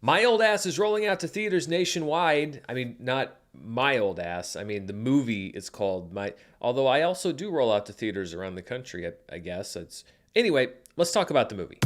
My Old Ass is rolling out to theaters nationwide. I mean, not my old ass. I mean, the movie is called My. Although I also do roll out to theaters around the country, I guess. Anyway, let's talk about the movie.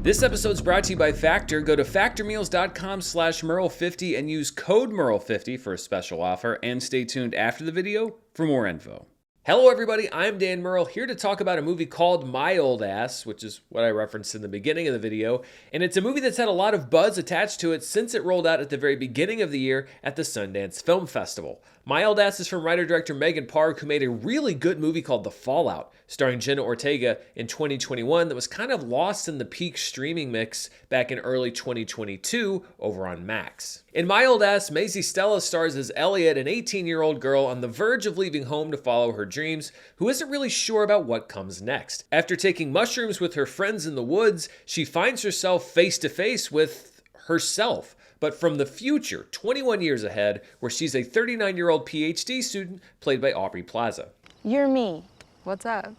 This episode's brought to you by Factor. Go to factormeals.com/Murrell50 and use code Murrell50 for a special offer. And stay tuned after the video for more info. Hello everybody, I'm Dan Murrell, here to talk about a movie called My Old Ass, which is what I referenced in the beginning of the video, and it's a movie that's had a lot of buzz attached to it since it rolled out at the very beginning of the year at the Sundance Film Festival. My Old Ass is from writer-director Megan Park, who made a really good movie called The Fallout, starring Jenna Ortega in 2021 that was kind of lost in the peak streaming mix back in early 2022 over on Max. In My Old Ass, Maisy Stella stars as Elliot, an 18-year-old girl on the verge of leaving home to follow her dreams, who isn't really sure about what comes next. After taking mushrooms with her friends in the woods, she finds herself face-to-face with herself, but from the future, 21 years ahead, where she's a 39-year-old PhD student played by Aubrey Plaza. You're me. What's up?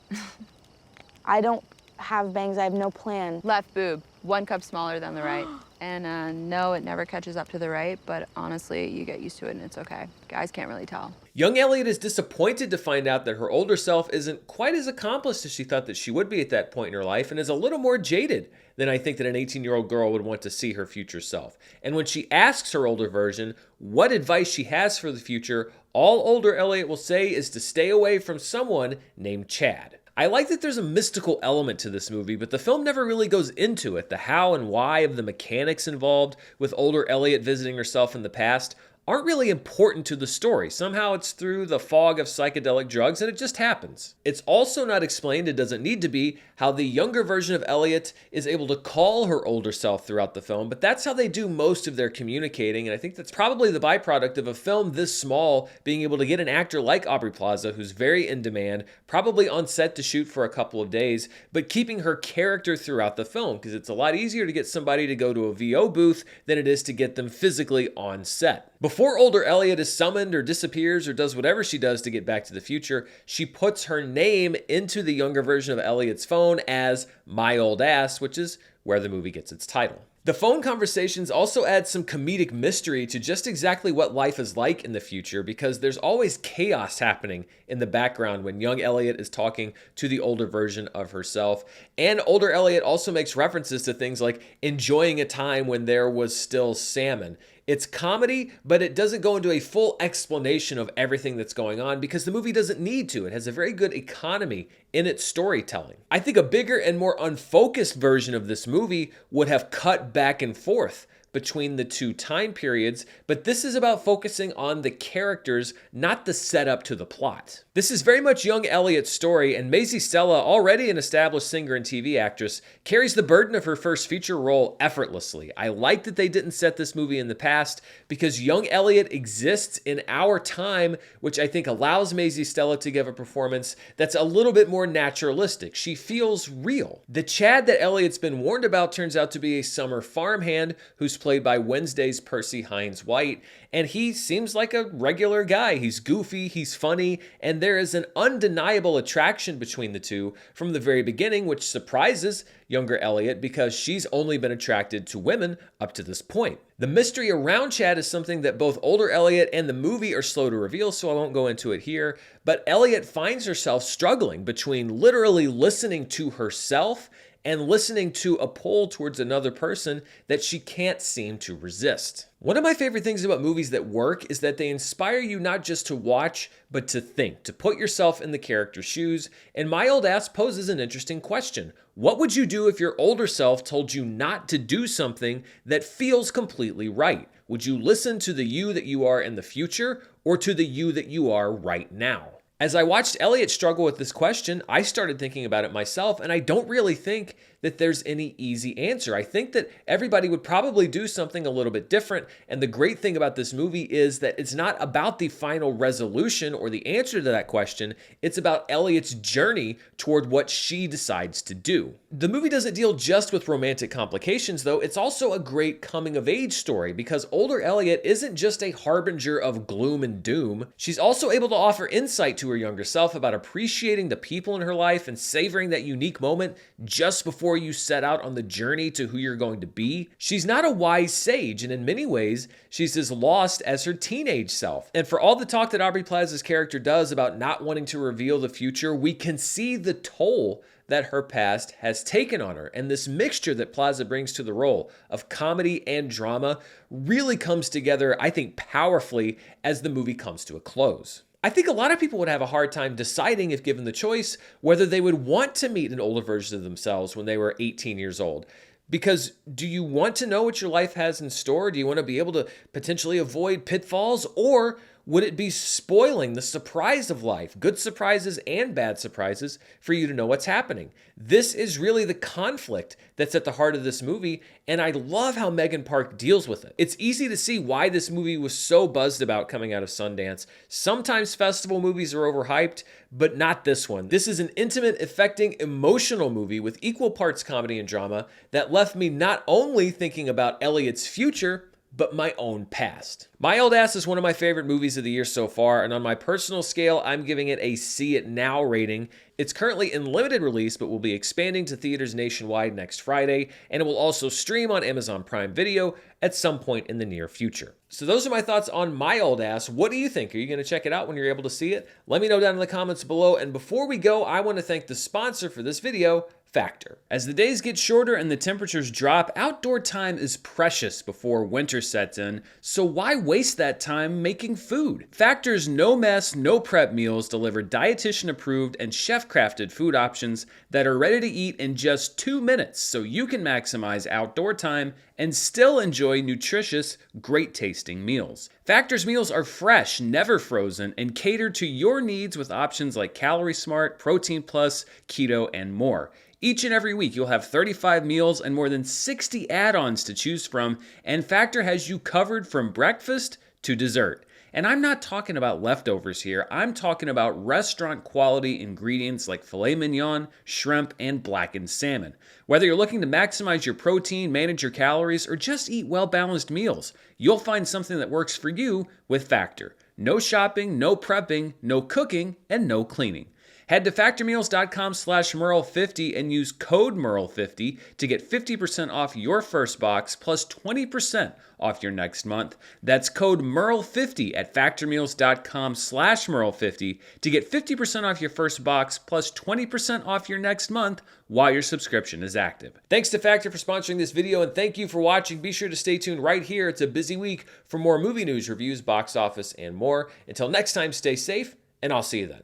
I don't have bangs. I have no plan. Left boob, 1 cup smaller than the right. And no, it never catches up to the right, but honestly, you get used to it and it's okay. Guys can't really tell. Young Elliot is disappointed to find out that her older self isn't quite as accomplished as she thought that she would be at that point in her life, and is a little more jaded than I think that an 18-year-old girl would want to see her future self. And when she asks her older version what advice she has for the future, all older Elliot will say is to stay away from someone named Chad. I like that there's a mystical element to this movie, but the film never really goes into it. The how and why of the mechanics involved with older Elliot visiting herself in the past aren't really important to the story. Somehow it's through the fog of psychedelic drugs and it just happens. It's also not explained, it doesn't need to be, how the younger version of Elliot is able to call her older self throughout the film, but that's how they do most of their communicating, and I think that's probably the byproduct of a film this small being able to get an actor like Aubrey Plaza, who's very in demand, probably on set to shoot for a couple of days, but keeping her character throughout the film, because it's a lot easier to get somebody to go to a VO booth than it is to get them physically on set. Before older Elliot is summoned or disappears or does whatever she does to get back to the future, she puts her name into the younger version of Elliot's phone as My Old Ass, which is where the movie gets its title. The phone conversations also add some comedic mystery to just exactly what life is like in the future, because there's always chaos happening in the background when young Elliot is talking to the older version of herself. And older Elliot also makes references to things like enjoying a time when there was still salmon. It's comedy, but it doesn't go into a full explanation of everything that's going on because the movie doesn't need to. It has a very good economy in its storytelling. I think a bigger and more unfocused version of this movie would have cut back and forth between the two time periods, but this is about focusing on the characters, not the setup to the plot. This is very much young Elliot's story, and Maisy Stella, already an established singer and TV actress, carries the burden of her first feature role effortlessly. I like that they didn't set this movie in the past, because young Elliot exists in our time, which I think allows Maisy Stella to give a performance that's a little bit more naturalistic. She feels real. The Chad that Elliot's been warned about turns out to be a summer farmhand who's played by Wednesday's Percy Hines White, and he seems like a regular guy. He's goofy, he's funny, and there is an undeniable attraction between the two from the very beginning, which surprises younger Elliot because she's only been attracted to women up to this point. The mystery around Chad is something that both older Elliot and the movie are slow to reveal, so I won't go into it here, but Elliot finds herself struggling between literally listening to herself and listening to a pull towards another person that she can't seem to resist. One of my favorite things about movies that work is that they inspire you not just to watch, but to think, to put yourself in the character's shoes. And My Old Ass poses an interesting question. What would you do if your older self told you not to do something that feels completely right? Would you listen to the you that you are in the future, or to the you that you are right now? As I watched Elliot struggle with this question, I started thinking about it myself, and I don't really think that there's any easy answer. I think that everybody would probably do something a little bit different. And the great thing about this movie is that it's not about the final resolution or the answer to that question. It's about Elliot's journey toward what she decides to do. The movie doesn't deal just with romantic complications, though. It's also a great coming-of-age story because older Elliot isn't just a harbinger of gloom and doom. She's also able to offer insight to her younger self about appreciating the people in her life and savoring that unique moment just before you set out on the journey to who you're going to be. She's not a wise sage, and in many ways, she's as lost as her teenage self. And for all the talk that Aubrey Plaza's character does about not wanting to reveal the future, we can see the toll that her past has taken on her. And this mixture that Plaza brings to the role of comedy and drama really comes together, I think, powerfully as the movie comes to a close. I think a lot of people would have a hard time deciding, if given the choice, whether they would want to meet an older version of themselves when they were 18 years old. Because do you want to know what your life has in store? Do you want to be able to potentially avoid pitfalls? Or would it be spoiling the surprise of life, good surprises and bad surprises, for you to know what's happening? This is really the conflict that's at the heart of this movie, and I love how Megan Park deals with it. It's easy to see why this movie was so buzzed about coming out of Sundance. Sometimes festival movies are overhyped, but not this one. This is an intimate, affecting, emotional movie with equal parts comedy and drama that left me not only thinking about Elliot's future, but my own past. My Old Ass is one of my favorite movies of the year so far, and on my personal scale, I'm giving it a See It Now rating. It's currently in limited release, but will be expanding to theaters nationwide next Friday, and it will also stream on Amazon Prime Video at some point in the near future. So those are my thoughts on My Old Ass. What do you think? Are you going to check it out when you're able to see it? Let me know down in the comments below, and before we go, I want to thank the sponsor for this video, Factor. As the days get shorter and the temperatures drop, outdoor time is precious before winter sets in, so why waste that time making food? Factor's no mess, no prep meals deliver dietitian approved and chef crafted food options that are ready to eat in just 2 minutes, so you can maximize outdoor time and still enjoy nutritious, great tasting meals. Factor's meals are fresh, never frozen, and cater to your needs with options like Calorie Smart, Protein Plus, Keto, and more. Each and every week, you'll have 35 meals and more than 60 add-ons to choose from, and Factor has you covered from breakfast to dessert. And I'm not talking about leftovers here. I'm talking about restaurant quality ingredients like filet mignon, shrimp, and blackened salmon. Whether you're looking to maximize your protein, manage your calories, or just eat well-balanced meals, you'll find something that works for you with Factor. No shopping, no prepping, no cooking, and no cleaning. Head to factormeals.com/Murrell50 and use code Murrell50 to get 50% off your first box plus 20% off your next month. That's code Murrell50 at factormeals.com/Murrell50 to get 50% off your first box plus 20% off your next month while your subscription is active. Thanks to Factor for sponsoring this video, and thank you for watching. Be sure to stay tuned right here. It's a busy week for more movie news, reviews, box office, and more. Until next time, stay safe, and I'll see you then.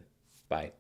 Bye.